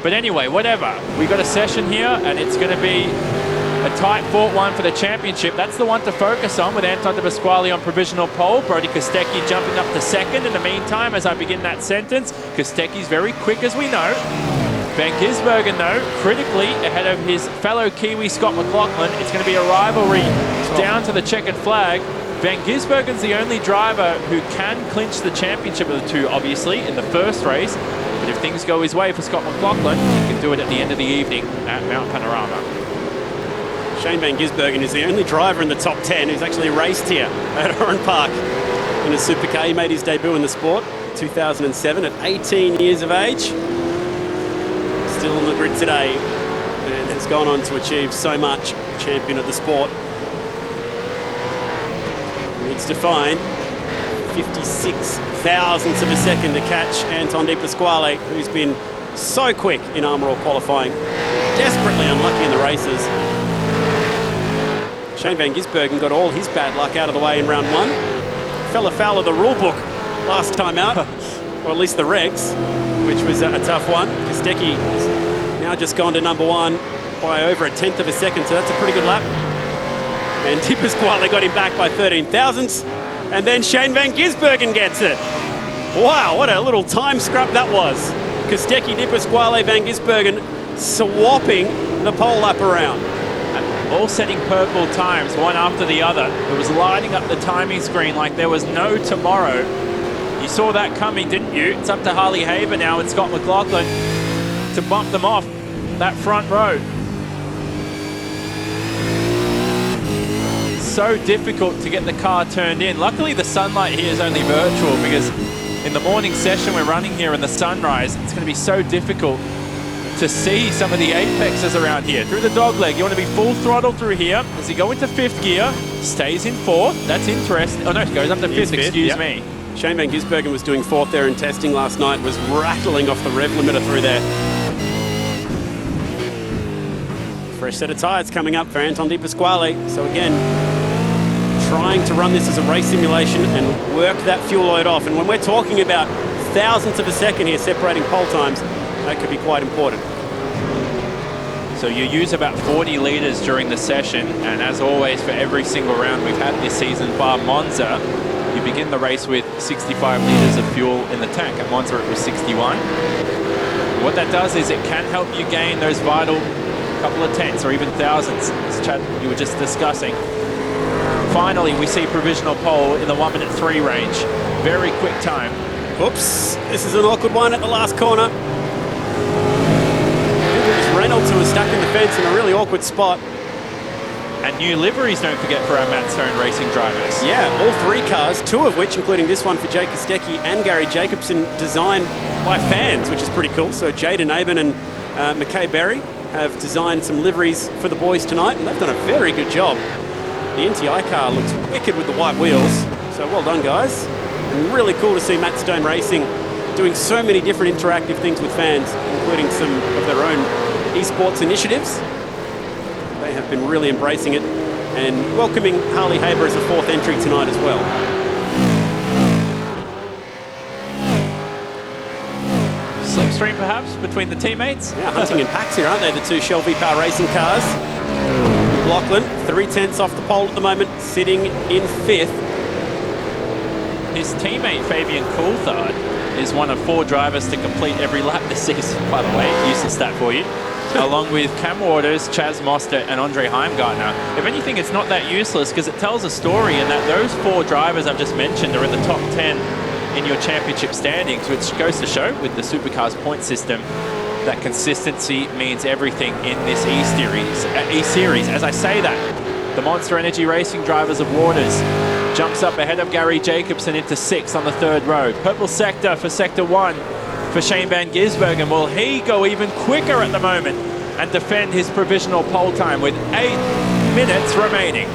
But anyway, whatever. We've got a session here, and it's going to be a tight-fought one for the championship. That's the one to focus on, with Anton de Pasquale on provisional pole. Brody Kostecki jumping up to second. In the meantime, as I begin that sentence, Kostecki's very quick, as we know. Van Gisbergen, though, critically ahead of his fellow Kiwi Scott McLaughlin. It's going to be a rivalry down to the checkered flag. Van Gisbergen's the only driver who can clinch the championship of the two, obviously, in the first race. But if things go his way for Scott McLaughlin, he can do it at the end of the evening at Mount Panorama. Shane Van Gisbergen is the only driver in the top 10 who's actually raced here at Oran Park in a supercar. He made his debut in the sport in 2007 at 18 years of age. Still on the grid today and has gone on to achieve so much. Champion of the sport. Needs to find 56 thousandths of a second to catch Anton de Pasquale, who's been so quick in Armour All qualifying. Desperately unlucky in the races. Shane Van Gisbergen got all his bad luck out of the way in round 1. Fell afoul of the rule book last time out, or at least the regs, which was a tough one. Kostecki now just gone to number 1 by over a tenth of a second, so that's a pretty good lap. And De Pasquale got him back by 13 thousandths. And then Shane Van Gisbergen gets it. Wow, what a little time scrap that was. Kostecki, De Pasquale, Van Gisbergen swapping the pole lap around. All setting purple times, one after the other. It was lighting up the timing screen like there was no tomorrow. You saw that coming, didn't you? It's up to Harley Haber now and Scott McLaughlin to bump them off that front row. So difficult to get the car turned in. Luckily, the sunlight here is only virtual, because in the morning session we're running here in the sunrise, it's going to be so difficult to see some of the apexes around here. Through the dogleg, you want to be full throttle through here. As you go into 5th gear, stays in 4th. That's interesting. Oh no, it goes up to 5th, excuse me. Shane Van Gisbergen was doing 4th there in testing last night, was rattling off the rev limiter through there. Fresh set of tyres coming up for Anton de Pasquale. So again, trying to run this as a race simulation and work that fuel load off. And when we're talking about thousandths of a second here separating pole times, that could be quite important. So you use about 40 litres during the session, and as always for every single round we've had this season bar Monza, you begin the race with 65 litres of fuel in the tank. At Monza it was 61. What that does is it can help you gain those vital couple of tenths or even thousandths, as Chad, you were just discussing. Finally, we see provisional pole in the 1:03 range. Very quick time. Oops, this is an awkward one at the last corner. It was Reynolds who was stuck in the fence in a really awkward spot. And new liveries, don't forget, for our Matt Stone racing drivers. Yeah, all 3 cars, 2 of which, including this one for Jake Kostecki and Gary Jacobson, designed by fans, which is pretty cool. So Jaden Aben and McKay Berry have designed some liveries for the boys tonight, and they've done a very good job. The NTI car looks wicked with the white wheels, so well done, guys. And really cool to see Matt Stone Racing doing so many different interactive things with fans, including some of their own esports initiatives. They have been really embracing it and welcoming Harley Haber as a 4th entry tonight as well. Slipstream perhaps between the teammates? Yeah, hunting in packs here, aren't they? The 2 Shell V-Power racing cars. McLaughlin, 3/10 off the pole at the moment, sitting in 5th. His teammate Fabian Coulthard is one of 4 drivers to complete every lap this season, by the way. Useless stat for you. Along with Cam Waters, Chaz Mostert, and Andre Heimgartner. If anything, it's not that useless because it tells a story in that those 4 drivers I've just mentioned are in the top 10 in your championship standings, which goes to show with the Supercars point system that consistency means everything in this E-Series. As I say that, the Monster Energy Racing drivers of Waters jumps up ahead of Gary Jacobson into 6th on the 3rd row. Purple sector for Sector 1 for Shane Van Gisbergen. Will he go even quicker at the moment and defend his provisional pole time with 8 minutes remaining?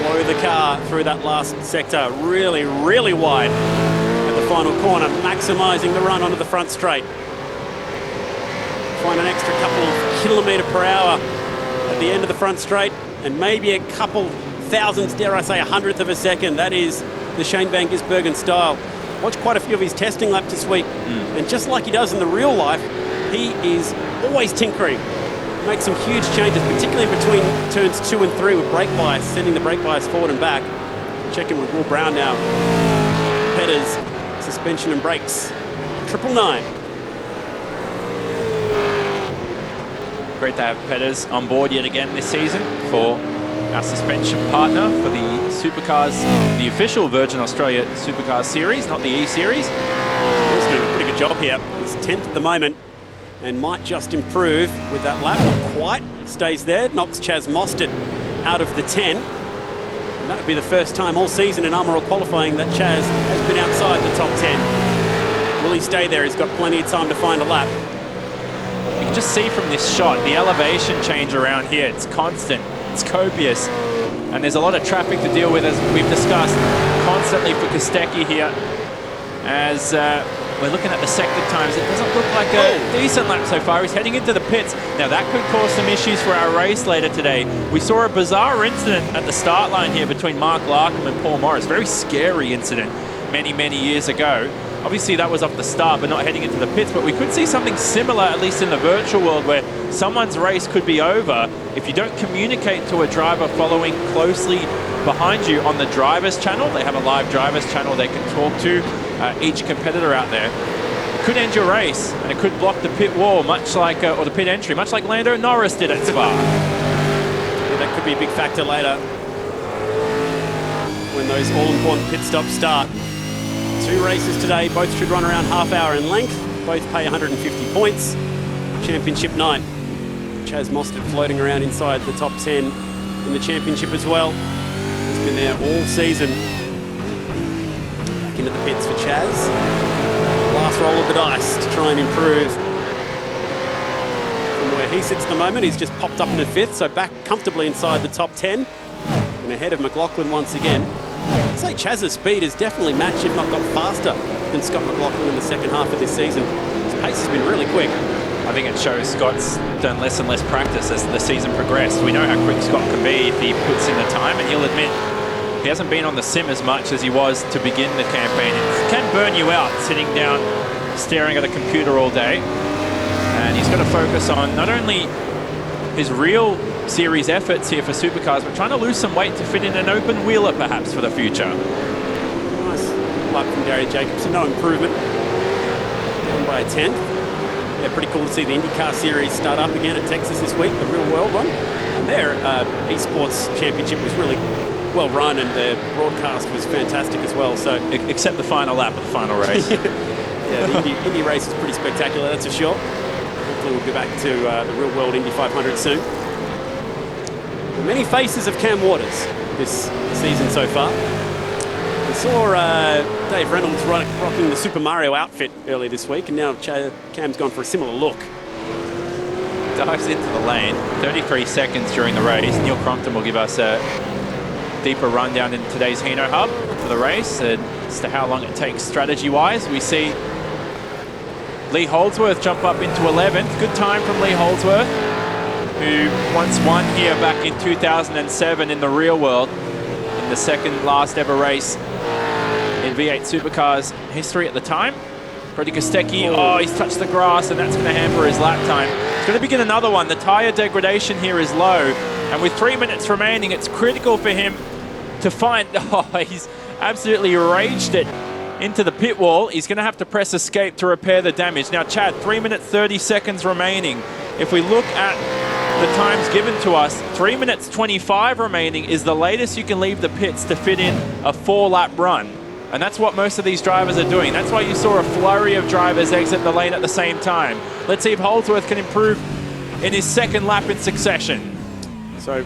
Flow the car through that last sector, really, really wide at the final corner, maximising the run onto the front straight. Find an extra couple of kilometre per hour at the end of the front straight, and maybe a couple thousandths, dare I say, a hundredth of a second. That is the Shane Van Gisbergen style. Watched quite a few of his testing laps this week, and just like he does in the real life, he is always tinkering. Makes some huge changes, particularly between turns 2 and 3 with brake bias, sending the brake bias forward and back. Checking with Will Brown now. Headers, suspension and brakes. 999. Great to have Petters on board yet again this season for our suspension partner for the Supercars, the official Virgin Australia Supercars Series, not the E-Series. He's doing a pretty good job here. He's 10th at the moment and might just improve with that lap. Not quite. Stays there. Knocks Chaz Mostert out of the 10. And that would be the first time all season in Armorel qualifying that Chaz has been outside the top 10. Will he stay there? He's got plenty of time to find a lap. You can just see from this shot, the elevation change around here, it's constant, it's copious, and there's a lot of traffic to deal with, as we've discussed, constantly for Kostecki here. As we're looking at the sector times, it doesn't look like a decent lap so far. He's heading into the pits. Now that could cause some issues for our race later today. We saw a bizarre incident at the start line here between Mark Larkham and Paul Morris. Very scary incident many, many years ago. Obviously that was off the start, but not heading into the pits. But we could see something similar, at least in the virtual world, where someone's race could be over if you don't communicate to a driver following closely behind you on the driver's channel. They have a live driver's channel they can talk to each competitor out there. It could end your race, and it could block the pit wall, much like, or the pit entry, much like Lando Norris did at Spa. Yeah, that could be a big factor later when those all-important pit stops start. 2 races today, both should run around half hour in length, both pay 150 points. Championship night. Chaz Mostert floating around inside the top 10 in the championship as well. He's been there all season. Back into the pits for Chaz. Last roll of the dice to try and improve from where he sits at the moment. He's just popped up into 5th, so back comfortably inside the top 10 and ahead of McLaughlin once again. I'd say Chaz's speed has definitely matched, if not got faster, than Scott McLaughlin in the second half of this season. His pace has been really quick. I think it shows Scott's done less and less practice as the season progressed. We know how quick Scott can be if he puts in the time, and he'll admit he hasn't been on the sim as much as he was to begin the campaign. It can burn you out sitting down, staring at a computer all day. And he's got to focus on not only his real series efforts here for Supercars, but trying to lose some weight to fit in an open wheeler perhaps for the future. Nice lap from Gary Jacobson, no improvement. Down by a 10th. Yeah, pretty cool to see the IndyCar series start up again at Texas this week, the real world one. And their esports championship was really well run, and the broadcast was fantastic as well. So, except the final lap of the final race. Yeah, the Indy race is pretty spectacular, that's for sure. Hopefully we'll go back to the real world Indy 500 soon. Many faces of Cam Waters this season so far. We saw Dave Reynolds rocking the Super Mario outfit earlier this week, and now Cam's gone for a similar look. Dives into the lane, 33 seconds during the race. Neil Crompton will give us a deeper rundown in today's Hino Hub for the race as to how long it takes strategy-wise. We see Lee Holdsworth jump up into 11th. Good time from Lee Holdsworth, who once won here back in 2007 in the real world in the second last ever race in V8 Supercars history at the time. Brody Kostecki, oh, he's touched the grass, and that's going to hamper his lap time. He's going to begin another one. The tyre degradation here is low, and with 3 minutes remaining, it's critical for him to find... Oh, he's absolutely raged it into the pit wall. He's going to have to press escape to repair the damage. Now, Chad, 3 minutes 30 seconds remaining. If we look at the times given to us, 3 minutes 25 remaining is the latest you can leave the pits to fit in a 4-lap run. And that's what most of these drivers are doing. That's why you saw a flurry of drivers exit the lane at the same time. Let's see if Holdsworth can improve in his second lap in succession. So,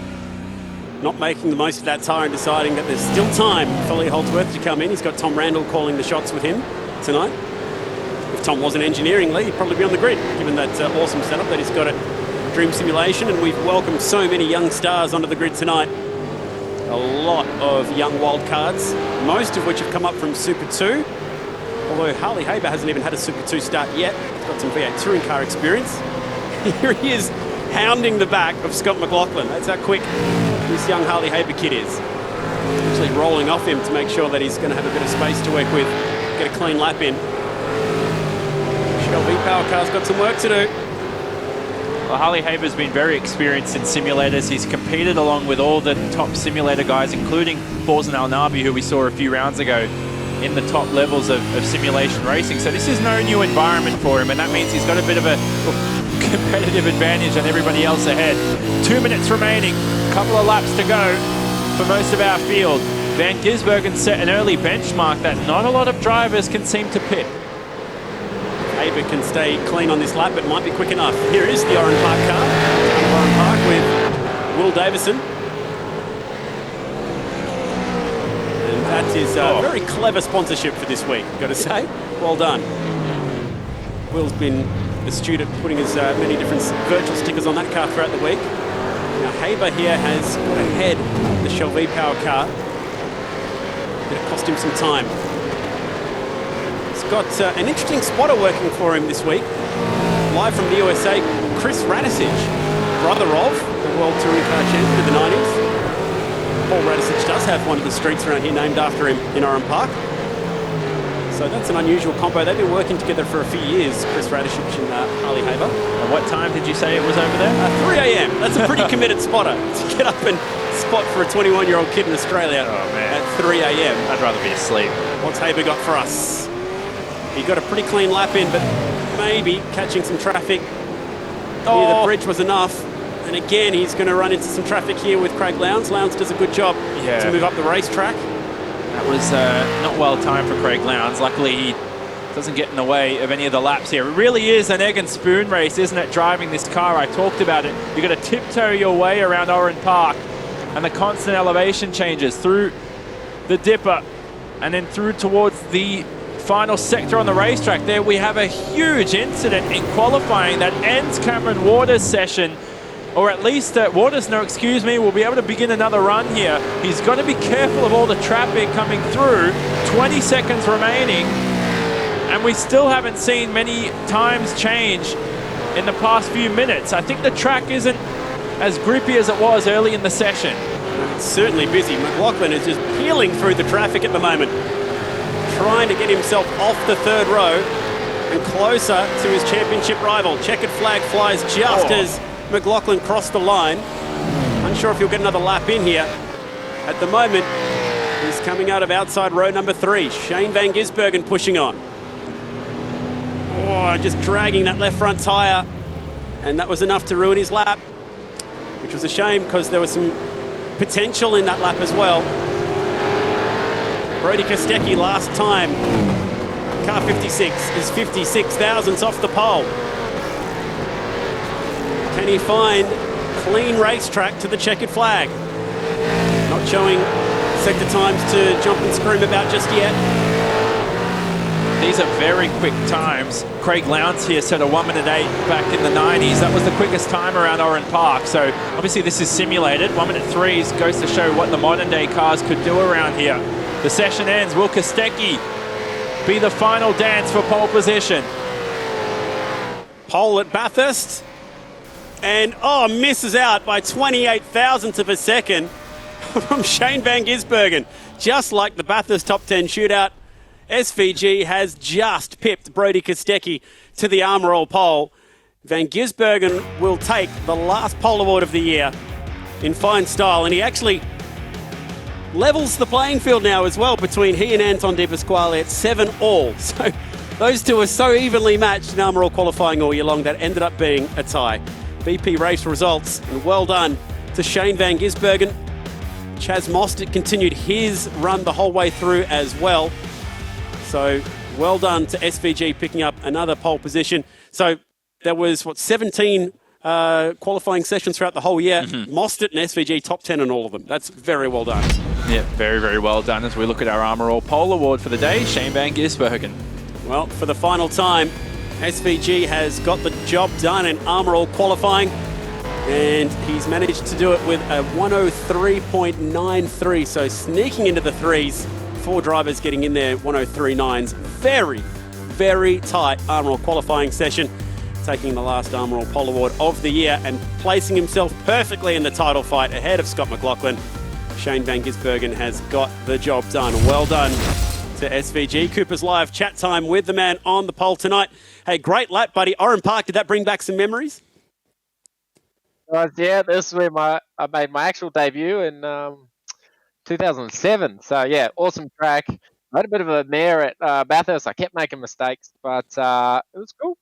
not making the most of that tyre and deciding that there's still time for Lee Holdsworth to come in. He's got Tom Randall calling the shots with him tonight. If Tom wasn't engineering Lee, he'd probably be on the grid, given that awesome setup that he's got at Dream Simulation. And we've welcomed so many young stars onto the grid tonight. A lot of young wildcards, most of which have come up from Super 2. Although Harley Haber hasn't even had a Super 2 start yet. He's got some V8 touring car experience. Here he is, hounding the back of Scott McLaughlin. That's how quick this young Harley Haber kid is. Actually rolling off him to make sure that he's going to have a bit of space to work with, get a clean lap in. Shell V-Power car's got some work to do. Well, Harley Haber's been very experienced in simulators. He's competed along with all the top simulator guys, including Forza Alnabi, who we saw a few rounds ago in the top levels of simulation racing. So this is no new environment for him, and that means he's got a bit of a competitive advantage on everybody else ahead. 2 minutes remaining, a couple of laps to go for most of our field. Van Gisbergen set an early benchmark that not a lot of drivers can seem to pit. Haber can stay clean on this lap, but might be quick enough. Here is the Oran Park car. Oran Park with Will Davison. And that is a very clever sponsorship for this week, got to say. Well done. Will's been astute at putting as many different virtual stickers on that car throughout the week. Now Haber here has got ahead of the Shell V-Power car. Going to cost him some time. Got an interesting spotter working for him this week. Live from the USA, Chris Radicic, brother of the World Touring Car Champion of the 90s. Paul Radicic does have one of the streets around here named after him in Oran Park. So that's an unusual combo. They've been working together for a few years, Chris Radicic and Harley Haber. And what time did you say it was over there? 3 a.m. That's a pretty committed spotter to get up and spot for a 21-year-old kid in Australia at 3 a.m. I'd rather be asleep. What's Haber got for us? He got a pretty clean lap in, but maybe catching some traffic near the bridge was enough. And again, he's going to run into some traffic here with Craig Lowndes. Lowndes does a good job to move up the racetrack. That was not well timed for Craig Lowndes. Luckily, he doesn't get in the way of any of the laps here. It really is an egg and spoon race, isn't it, driving this car? I talked about it. You've got to tiptoe your way around Oran Park and the constant elevation changes through the dipper and then through towards the final sector on the racetrack. There we have a huge incident in qualifying that ends Cameron Waters' session, or at least Waters, will be able to begin another run here. He's got to be careful of all the traffic coming through. 20 seconds remaining, and we still haven't seen many times change in the past few minutes. I think the track isn't as grippy as it was early in the session. It's certainly busy. McLaughlin is just peeling through the traffic at the moment, trying to get himself off the third row and closer to his championship rival. Checkered flag flies just as McLaughlin crossed the line. Unsure if he'll get another lap in here. At the moment, he's coming out of outside row number 3. Shane Van Gisbergen pushing on. Just dragging that left front tyre. And that was enough to ruin his lap, which was a shame because there was some potential in that lap as well. Brody Kostecki last time. Car 56 is 56 thousandths off the pole. Can he find clean racetrack to the checkered flag? Not showing sector times to jump and scream about just yet. These are very quick times. Craig Lowndes here set a 1 minute 8 back in the 90s. That was the quickest time around Oran Park. So obviously this is simulated. 1 minute 3 goes to show what the modern day cars could do around here. The session ends. Will Kostecki be the final dance for pole position? Pole at Bathurst. And misses out by 28 thousandths of a second from Shane Van Gisbergen. Just like the Bathurst top 10 shootout, SVG has just pipped Brody Kostecki to the Armour All pole. Van Gisbergen will take the last pole award of the year in fine style, and he actually levels the playing field now as well between he and Anton De Pasquale at 7-all. So those two are so evenly matched in Armour All qualifying all year long that ended up being a tie. BP race results, and well done to Shane Van Gisbergen. Chaz Mostert continued his run the whole way through as well. So well done to SVG picking up another pole position. So there was, 17 qualifying sessions throughout the whole year. Mostert and SVG top 10 in all of them. That's very well done. Yeah, very, very well done as we look at our Armour All pole award for the day, Shane Van Gisbergen. Well, for the final time, SVG has got the job done in Armour All qualifying, and he's managed to do it with a 103.93, so sneaking into the threes. 4 drivers getting in there, 103.9s. Very, very tight Armour All qualifying session, taking the last Armour All pole award of the year and placing himself perfectly in the title fight ahead of Scott McLaughlin. Shane Van Gisbergen has got the job done. Well done to SVG. Cooper's Live chat time with the man on the pole tonight. Hey, great lap, buddy. Oran Park, did that bring back some memories? Yeah, this is where I made my actual debut in 2007. So, yeah, awesome track. I had a bit of a mare at Bathurst. I kept making mistakes, but it was cool.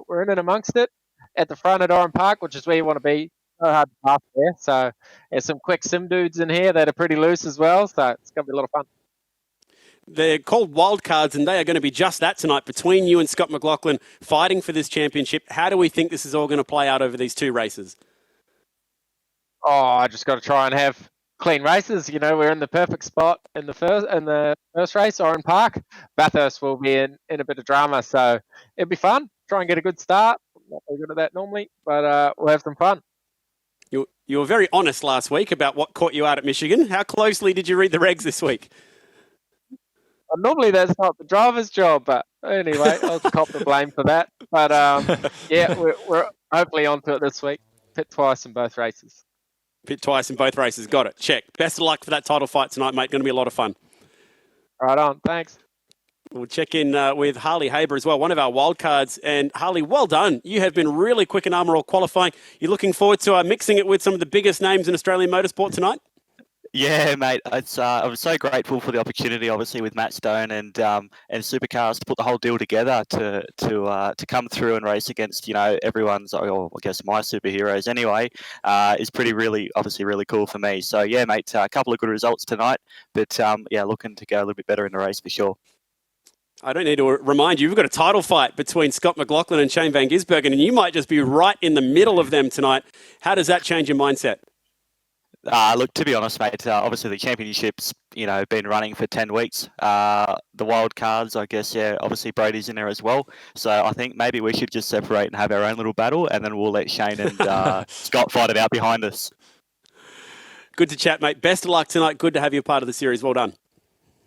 We're in and amongst it at the front at Oran Park, which is where you want to be. So hard to pass there. So, there's some quick sim dudes in here that are pretty loose as well. So, it's going to be a lot of fun. They're called wildcards, and they are going to be just that tonight between you and Scott McLaughlin fighting for this championship. How do we think this is all going to play out over these 2 races? Oh, I just got to try and have clean races. You know, we're in the perfect spot in the first race, Oran Park. Bathurst will be in a bit of drama, so it'll be fun. Try and get a good start. I'm not very good at that normally, but we'll have some fun. You were very honest last week about what caught you out at Michigan. How closely did you read the regs this week? Well, normally that's not the driver's job, but anyway, I'll cop the blame for that. But yeah, we're hopefully onto it this week. Pit twice in both races. Pit twice in both races. Got it. Check. Best of luck for that title fight tonight, mate. Going to be a lot of fun. Right on. Thanks. We'll check in with Harley Haber as well, one of our wildcards. And Harley, well done. You have been really quick in Armour All qualifying. You're looking forward to mixing it with some of the biggest names in Australian motorsport tonight? Yeah, mate. I was so grateful for the opportunity, obviously, with Matt Stone and Supercars to put the whole deal together to come through and race against, everyone's, or I guess my superheroes anyway, is really cool for me. So yeah, mate, a couple of good results tonight, but yeah, looking to go a little bit better in the race for sure. I don't need to remind you, we've got a title fight between Scott McLaughlin and Shane Van Gisbergen, and you might just be right in the middle of them tonight. How does that change your mindset? Look, to be honest, mate, obviously the championship's, been running for 10 weeks. The wild cards, I guess, yeah, obviously Brody's in there as well. So I think maybe we should just separate and have our own little battle, and then we'll let Shane and Scott fight it out behind us. Good to chat, mate. Best of luck tonight. Good to have you a part of the series. Well done.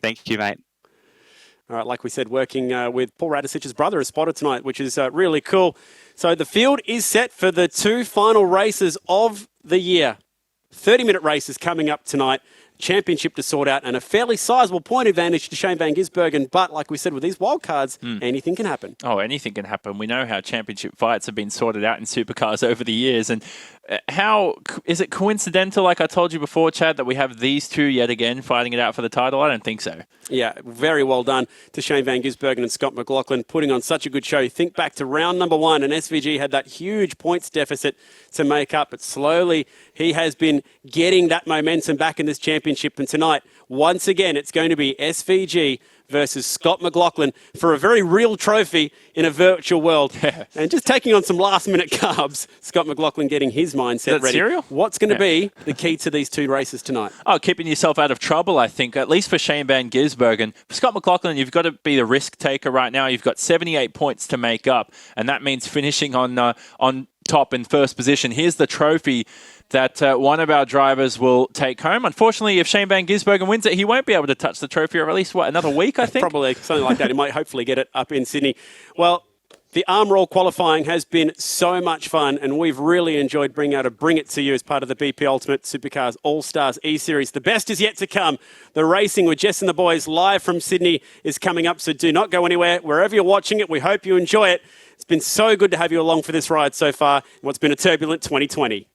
Thank you, mate. All right, like we said, working with Paul Radisic's brother as spotter tonight, which is really cool. So the field is set for the 2 final races of the year. 30-minute races coming up tonight. Championship to sort out and a fairly sizable point advantage to Shane Van Gisbergen. But like we said, with these wildcards, anything can happen. Oh, anything can happen. We know how championship fights have been sorted out in supercars over the years. And how is it coincidental, like I told you before, Chad, that we have these two yet again fighting it out for the title? I don't think so. Yeah, very well done to Shane Van Gisbergen and Scott McLaughlin putting on such a good show. Think back to round number 1 and SVG had that huge points deficit to make up. But slowly he has been getting that momentum back in this championship. And tonight, once again, it's going to be SVG versus Scott McLaughlin for a very real trophy in a virtual world. And just taking on some last-minute carbs, Scott McLaughlin getting his mindset ready. Cereal? What's going to be the key to these 2 races tonight? Oh, keeping yourself out of trouble, I think, at least for Shane Van Gisbergen. For Scott McLaughlin, you've got to be the risk taker right now. You've got 78 points to make up, and that means finishing on top in first position. Here's the trophy that one of our drivers will take home. Unfortunately, if Shane Van Gisbergen wins it, he won't be able to touch the trophy for at least, another week, I think? Probably something like that. He might hopefully get it up in Sydney. Well, The arm roll qualifying has been so much fun, and we've really enjoyed bring it to you as part of the BP Ultimate Supercars All-Stars E-Series. The best is yet to come. The racing with Jess and the boys live from Sydney is coming up, so do not go anywhere. Wherever you're watching it, we hope you enjoy it. It's been so good to have you along for this ride so far in what's been a turbulent 2020.